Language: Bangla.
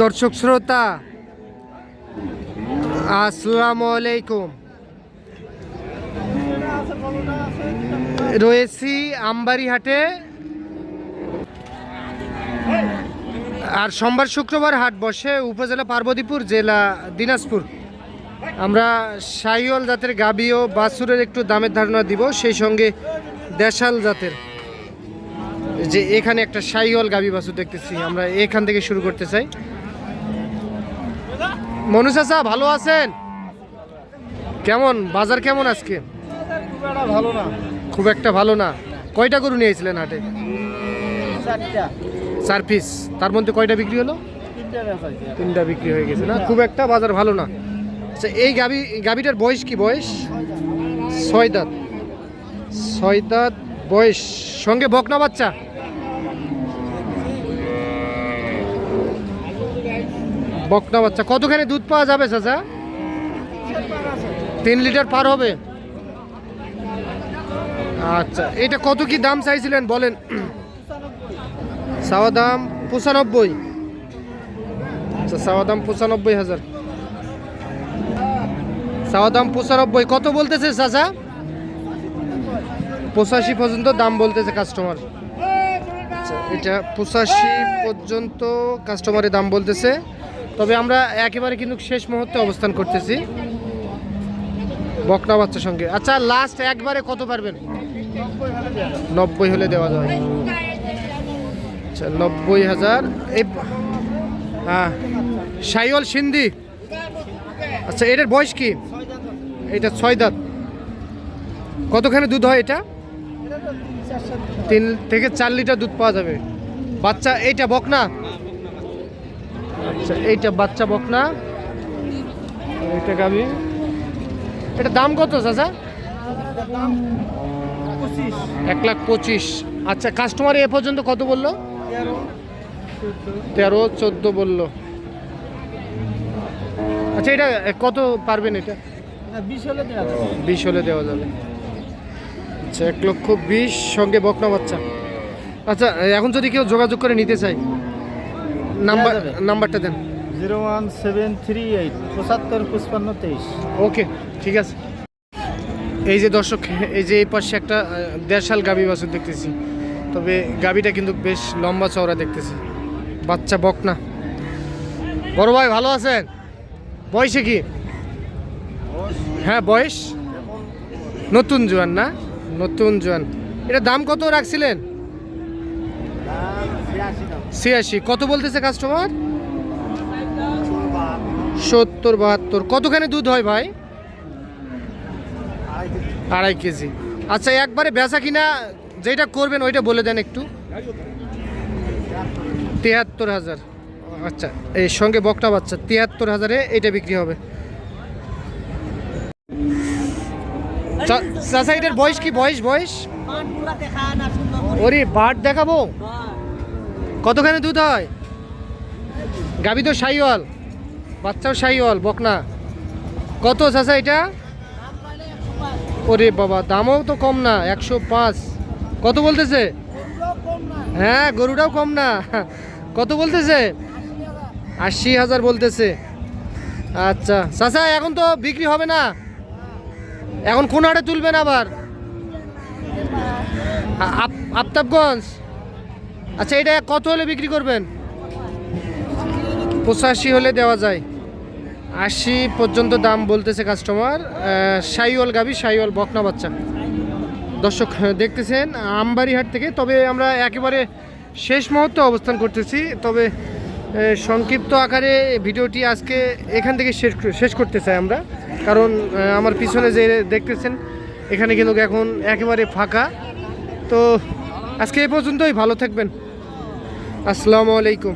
দর্শক শ্রোতা আসসালামু আলাইকুম। রয়েছি আমবাড়ি হাটে, আর সোমবার শুক্রবার হাট বসে উপজেলা পার্বতীপুর, জেলা দিনাজপুর। আমরা শাহিওয়াল জাতের গাভী ও বাছুরের একটু দামের ধারণা দিব, সেই সঙ্গে দেশাল জাতের যে এখানে একটা শাহিওয়াল গাভী বাছুর দেখতেছি, আমরা এখান থেকে শুরু করতে চাই। মনু চাচা ভালো আছেন? কেমন বাজার, কেমন আজকে? ভালো না, খুব একটা ভালো না। কয়টা গরু নিয়েছিলেন হাটে? 4 পিস। তার মধ্যে কয়টা বিক্রি হলো? 3টা বিক্রি হয়ে গেছে না, খুব একটা বাজার ভালো না। আচ্ছা, এই গাভীটার বয়স কি? বয়স 6 দাঁত। 6 দাঁত বয়স, সঙ্গে বকনা বাচ্চা। বকনা বাচ্চা। কতখানি দুধ পাওয়া যাবে চাচা? 3 লিটার পার হবে। আচ্ছা, এটা কত কি দাম চাইছিলেন বলেন? চাওয়া দাম 95। আচ্ছা, চাওয়া দাম 95,000। চাওয়া দাম 95। কত বলতেছে চাচা? 85 পর্যন্ত দাম বলতেছে কাস্টমার। আচ্ছা, এটা 85 পর্যন্ত কাস্টমারের দাম বলতেছে। তবে আমরা একেবারে কিন্তু শেষ মুহূর্তে অবস্থান করতেছি বকনা বাচ্চার সঙ্গে। আচ্ছা, লাস্ট একবারে কত পারবেন? 90 হলে দেওয়া যায়। আচ্ছা, 90,000। এই হ্যাঁ, শাহিওয়াল সিন্ধি। আচ্ছা, এটার বয়স কি? এটা 6 দাঁত। কতখানি দুধ হয় এটা? 3 থেকে 4 লিটার দুধ পাওয়া যাবে। বাচ্চা এইটা বকনা? আচ্ছা, এইটা বাচ্চা বকনা, এইটা গাভী। এটা দাম কত চাচা? 1,25,000। আচ্ছা, কাস্টমার এ পর্যন্ত কত বললো? 13-14 বললো। আচ্ছা, এটা কত পারবেন? এটা 20 হলে দেওয়া যাবে। আচ্ছা, 1,20,000 সঙ্গে বকনা বাচ্চা। আচ্ছা, এখন যদি কেউ যোগাযোগ করে নিতে চায়, নাম্বারটা দেন। 01738 75 53। ওকে, ঠিক আছে। এই যে দর্শক, এই যে এই পাশে একটা দেশাল গাভী বাছুর দেখতেছি, তবে গাভীটা কিন্তু বেশ লম্বা চওড়া দেখতেছি। বাচ্চা বকনা। বড় ভাই ভালো আছেন? বয়সে কি? হ্যাঁ, বয়স নতুন জোয়ান না? নতুন জোয়ান। এটা দাম কত রাখছিলেন? 86। কত বলতেছে কাস্টমার? 70-72। কতখানি দুধ হয় ভাই? 2.5 কেজি। আচ্ছা, একবারে বেচা কিনা যেটা করবেন ওইটা বলে দেন একটু। 73,000। আচ্ছা, এই সঙ্গে বকনা বাচ্চা 73,000-এ এটা বিক্রি হবে। চাচা, এটার বয়স কি? বয়স ওরে বাট দেখাবো। কতখানি দুধ হয়? গাভী তো শাহিওয়াল, বাচ্চাও শাহিওয়াল, বকনা। কত চাচা এটা? ওরে বাবা, দামও তো কম না, 105। কত বলতেছে? হ্যাঁ, গরুটাও কম না। কত বলতেছে? 80,000 বলতেছে। আচ্ছা চাচা, এখন তো বিক্রি হবে না, এখন কোন হাটে তুলবেন আবার? আফতাবগঞ্জ। আচ্ছা, এটা কত হলে বিক্রি করবেন? 85 হলে দেওয়া যায়। 80 পর্যন্ত দাম বলতেছে কাস্টমার। শাহিওয়াল গাভী, শাহিওয়াল বকনা বাচ্চা। দর্শক দেখতেছেন আমবাড়ি হাট থেকে। তবে আমরা একেবারে শেষ মুহূর্তে অবস্থান করতেছি, তবে সংক্ষিপ্ত আকারে ভিডিওটি আজকে এখান থেকে শেষ করতে চাই আমরা, কারণ আমার পিছনে যে দেখতেছেন এখানে কিন্তু এখন একেবারে ফাঁকা। তো আজকে এই পর্যন্তই, ভালো থাকবেন। আসসালামু আলাইকুম।